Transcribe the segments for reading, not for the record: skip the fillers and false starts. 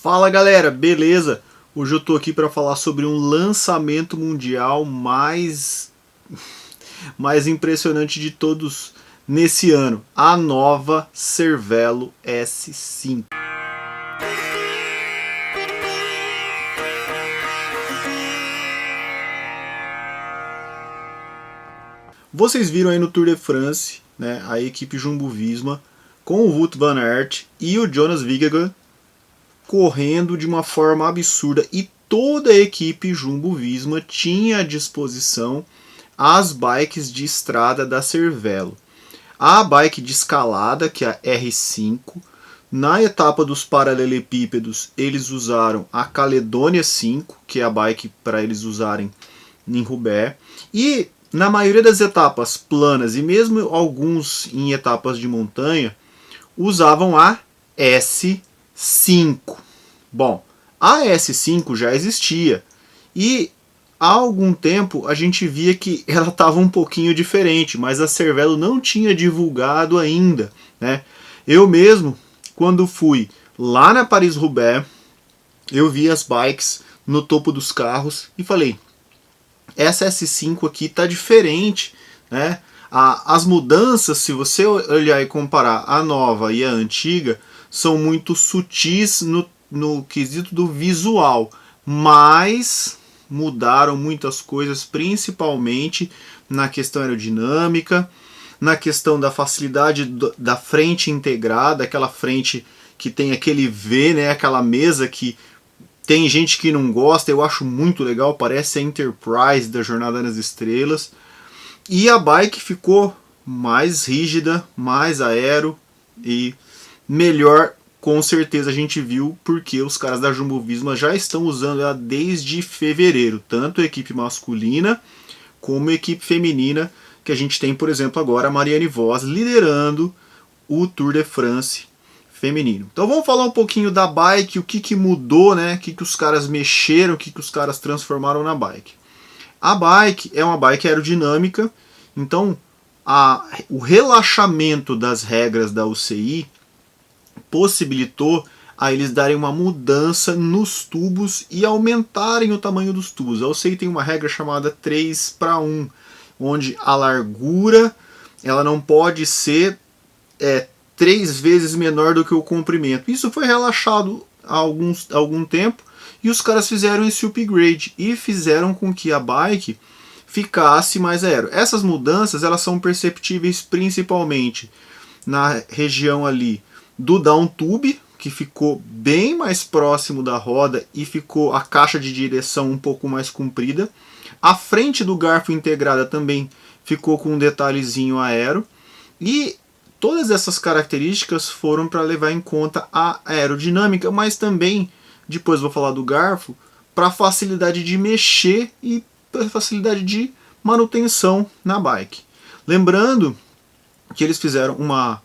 Fala galera, beleza? Hoje eu tô aqui para falar sobre um lançamento mundial mais impressionante de todos nesse ano, a nova Cervelo S5. Vocês viram aí no Tour de France, né, a equipe Jumbo-Visma com o Wout van Aert e o Jonas Vingegaard correndo de uma forma absurda, e toda a equipe Jumbo-Visma tinha à disposição as bikes de estrada da Cervelo. A bike de escalada, que é a R5, na etapa dos paralelepípedos eles usaram a Caledonia 5, que é a bike para eles usarem em Roubaix, e na maioria das etapas planas e mesmo alguns em etapas de montanha usavam a S5. Bom, a S5 já existia e há algum tempo a gente via que ela estava um pouquinho diferente, mas a Cervelo não tinha divulgado ainda, né? Eu mesmo, quando fui lá na Paris-Roubaix, eu vi as bikes no topo dos carros e falei, essa S5 aqui tá diferente, né? As mudanças, se você olhar e comparar a nova e a antiga, são muito sutis no quesito do visual, mas mudaram muitas coisas, principalmente na questão aerodinâmica, na questão da facilidade da frente integrada, aquela frente que tem aquele V, né, aquela mesa que tem gente que não gosta, eu acho muito legal, parece a Enterprise da Jornada nas Estrelas. E a bike ficou mais rígida, mais aero e melhor, com certeza a gente viu, porque os caras da Jumbo-Visma já estão usando ela desde fevereiro, tanto a equipe masculina como a equipe feminina, que a gente tem, por exemplo, agora a Marianne Vos liderando o Tour de France feminino. Então vamos falar um pouquinho da bike, o que mudou, né? O que os caras mexeram, o que os caras transformaram na bike. A bike é uma bike aerodinâmica, então o relaxamento das regras da UCI possibilitou a eles darem uma mudança nos tubos e aumentarem o tamanho dos tubos. A UCI tem uma regra chamada 3:1, onde a largura ela não pode ser 3 vezes menor do que o comprimento. Isso foi relaxado há algum tempo e os caras fizeram esse upgrade e fizeram com que a bike ficasse mais aero. Essas mudanças elas são perceptíveis principalmente na região ali do down tube, que ficou bem mais próximo da roda e ficou a caixa de direção um pouco mais comprida. A frente do garfo integrada também ficou com um detalhezinho aero. E todas essas características foram para levar em conta a aerodinâmica, mas também, depois vou falar do garfo, para facilidade de mexer e para facilidade de manutenção na bike. Lembrando que eles fizeram uma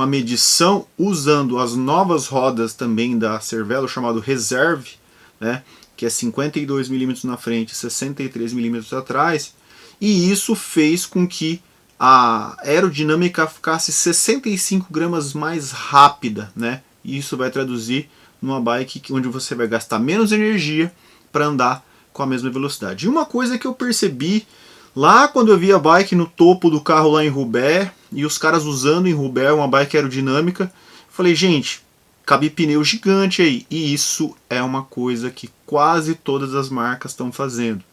medição usando as novas rodas também da Cervelo, chamado Reserve, né, que é 52 mm na frente e 63 mm atrás, e isso fez com que a aerodinâmica ficasse 65 gramas mais rápida, né? E isso vai traduzir numa bike onde você vai gastar menos energia para andar com a mesma velocidade. E uma coisa que eu percebi lá quando eu vi a bike no topo do carro lá em Roubaix, e os caras usando em Roubaix uma bike aerodinâmica, falei, gente, cabe pneu gigante aí. E isso é uma coisa que quase todas as marcas estão fazendo.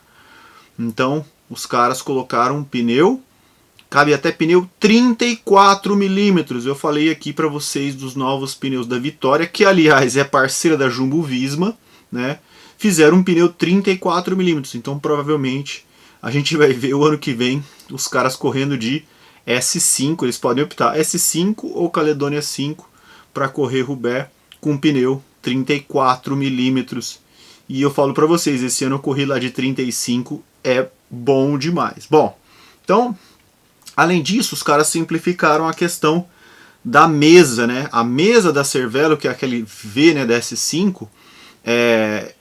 Então, os caras colocaram um pneu, cabe até pneu 34 milímetros. Eu falei aqui para vocês dos novos pneus da Vitória, que aliás é parceira da Jumbo-Visma, né? Fizeram um pneu 34 milímetros. Então provavelmente a gente vai ver o ano que vem os caras correndo de S5. Eles podem optar S5 ou Caledonia 5 para correr Roubaix com pneu 34 milímetros. E eu falo para vocês, esse ano eu corri lá de 35, é bom demais. Bom, então, além disso, os caras simplificaram a questão da mesa, né? A mesa da Cervelo, que é aquele V, né, da S5,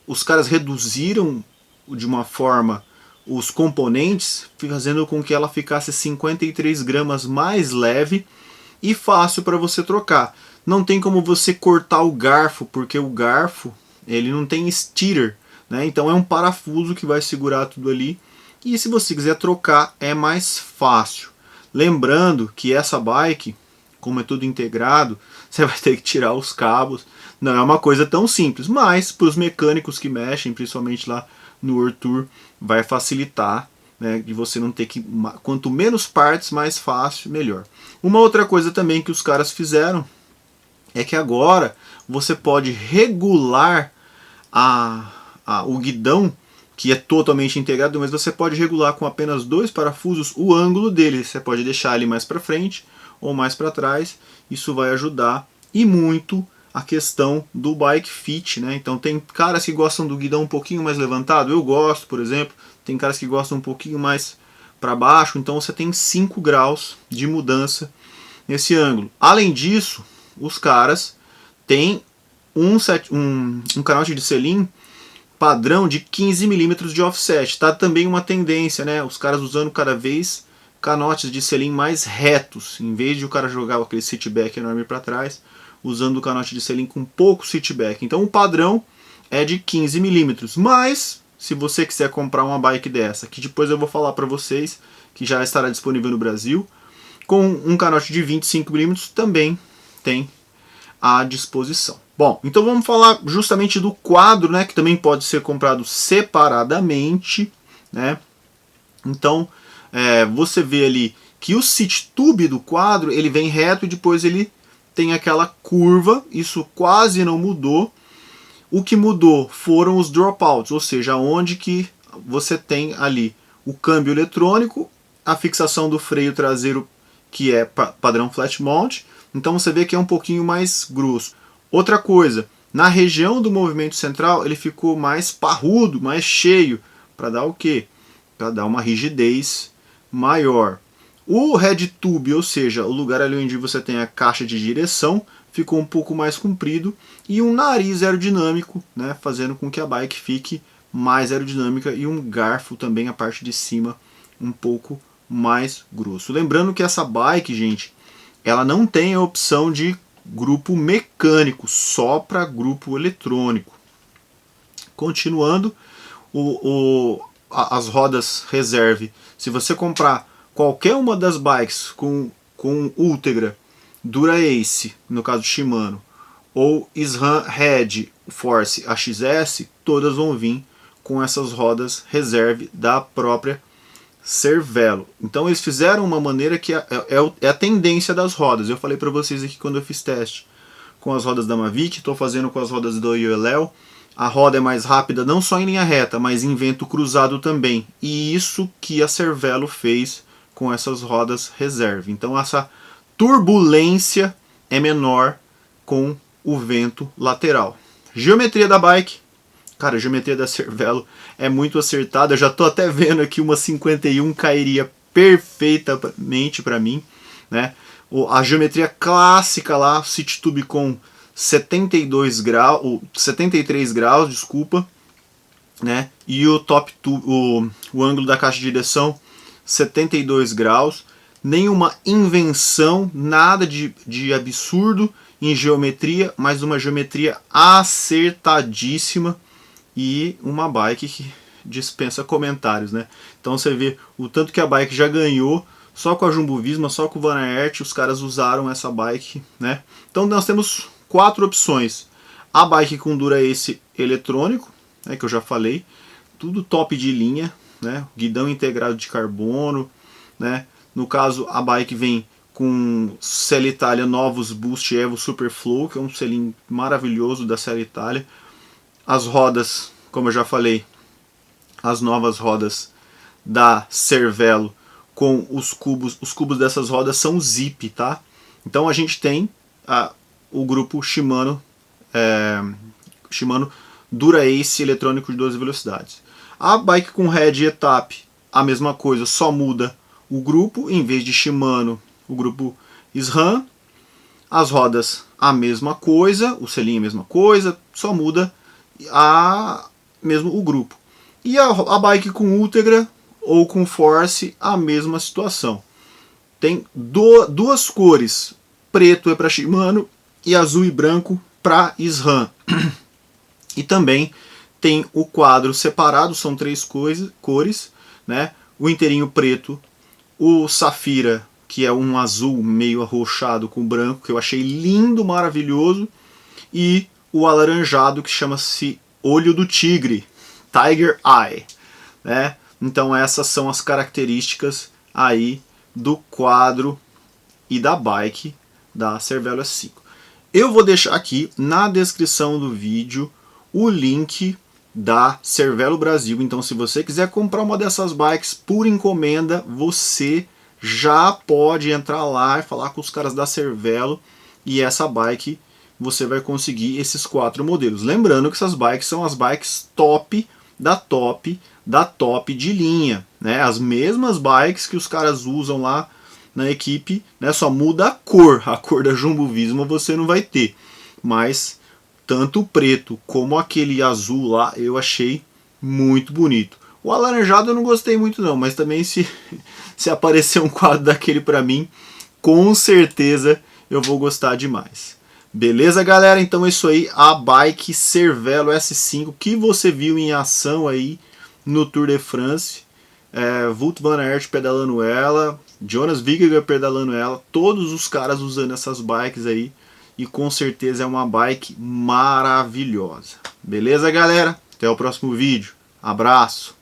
os caras reduziram de uma forma os componentes, fazendo com que ela ficasse 53 gramas mais leve e fácil para você trocar. Não tem como você cortar o garfo, porque o garfo ele não tem steerer, né? Então é um parafuso que vai segurar tudo ali. E se você quiser trocar, é mais fácil. Lembrando que essa bike, como é tudo integrado, você vai ter que tirar os cabos. Não é uma coisa tão simples, mas para os mecânicos que mexem, principalmente lá no World Tour, vai facilitar, né, de você não ter que... Quanto menos partes, mais fácil, melhor. Uma outra coisa também que os caras fizeram é que agora você pode regular o guidão, que é totalmente integrado, mas você pode regular com apenas 2 parafusos o ângulo dele. Você pode deixar ele mais para frente ou mais para trás. Isso vai ajudar e muito a questão do bike fit, né? Então tem caras que gostam do guidão um pouquinho mais levantado. Eu gosto, por exemplo. Tem caras que gostam um pouquinho mais para baixo. Então você tem 5 graus de mudança nesse ângulo. Além disso, os caras têm um canote de selim padrão de 15 mm de offset. Tá também uma tendência, né? Os caras usando cada vez canotes de selim mais retos, em vez de o cara jogar aquele sitback enorme para trás, usando o canote de selim com pouco sitback. Então o padrão é de 15 mm. Mas se você quiser comprar uma bike dessa, que depois eu vou falar para vocês, que já estará disponível no Brasil, com um canote de 25 mm também tem à disposição. Bom, então vamos falar justamente do quadro, né, que também pode ser comprado separadamente, né? Então você vê ali que o seat tube do quadro ele vem reto e depois ele tem aquela curva. Isso quase não mudou. O que mudou foram os dropouts, ou seja, onde que você tem ali o câmbio eletrônico, a fixação do freio traseiro, que é padrão flat mount. Então você vê que é um pouquinho mais grosso. Outra coisa, na região do movimento central ele ficou mais parrudo, mais cheio, para dar o quê? Para dar uma rigidez maior. O head tube, ou seja, o lugar ali onde você tem a caixa de direção, ficou um pouco mais comprido, e um nariz aerodinâmico, né, fazendo com que a bike fique mais aerodinâmica, e um garfo também, a parte de cima, um pouco mais grosso. Lembrando que essa bike, gente, ela não tem a opção de grupo mecânico, só para grupo eletrônico. Continuando, as rodas reserve. Se você comprar qualquer uma das bikes com Ultegra, Dura-Ace, no caso Shimano, ou SRAM Red Force AXS, todas vão vir com essas rodas reserve da própria Cervelo. Então eles fizeram uma maneira que é a tendência das rodas. Eu falei para vocês aqui quando eu fiz teste com as rodas da Mavic, estou fazendo com as rodas do ULL. A roda é mais rápida não só em linha reta, mas em vento cruzado também. E isso que a Cervelo fez com essas rodas reserve. Então essa turbulência é menor com o vento lateral. Geometria da bike. Cara, a geometria da Cervelo é muito acertada. Eu já estou até vendo aqui uma 51 cairia perfeitamente para mim, né? A geometria clássica lá, seat tube com 72 graus, 73 graus, desculpa, né? E o top tube, o ângulo da caixa de direção 72 graus. Nenhuma invenção, nada de absurdo em geometria, mas uma geometria acertadíssima. E uma bike que dispensa comentários, né? Então você vê o tanto que a bike já ganhou, só com a Jumbo Visma, só com o Van Aert, os caras usaram essa bike, né? Então nós temos 4 opções. A bike com Dura-Ace eletrônico, né, que eu já falei, tudo top de linha, né? Guidão integrado de carbono, né? No caso, a bike vem com Selle Italia Novus Boost Evo Superflow, que é um selim maravilhoso da Selle Italia. As rodas, como eu já falei, as novas rodas da Cervelo com os cubos dessas rodas são zip, tá? Então a gente tem o grupo Shimano Dura-Ace eletrônico de 12 velocidades. A bike com head e etape, a mesma coisa, só muda o grupo, em vez de Shimano, o grupo SRAM. As rodas, a mesma coisa, o selinho a mesma coisa, só muda mesmo o grupo. E a bike com Ultegra ou com Force, a mesma situação. Tem duas cores, preto é para Shimano e azul e branco para SRAM. E também tem o quadro separado, são 3 cores, né? O inteirinho preto, o safira, que é um azul meio arroxado com branco, que eu achei lindo, maravilhoso, e o alaranjado, que chama-se olho do tigre, Tiger Eye, né? Então essas são as características aí do quadro e da bike da Cervelo S5. Eu vou deixar aqui na descrição do vídeo o link da Cervelo Brasil. Então, se você quiser comprar uma dessas bikes por encomenda, você já pode entrar lá e falar com os caras da Cervelo, e essa bike você vai conseguir esses 4 modelos. Lembrando que essas bikes são as bikes top de linha, né? As mesmas bikes que os caras usam lá na equipe, né? Só muda a cor da Jumbo Visma você não vai ter, mas tanto o preto como aquele azul lá eu achei muito bonito. O alaranjado eu não gostei muito não, mas também se aparecer um quadro daquele pra mim, com certeza eu vou gostar demais. Beleza, galera? Então é isso aí, a bike Cervelo S5 que você viu em ação aí no Tour de France. Wout van Aert pedalando ela, Jonas Vingegaard pedalando ela, todos os caras usando essas bikes aí, e com certeza é uma bike maravilhosa. Beleza, galera? Até o próximo vídeo. Abraço!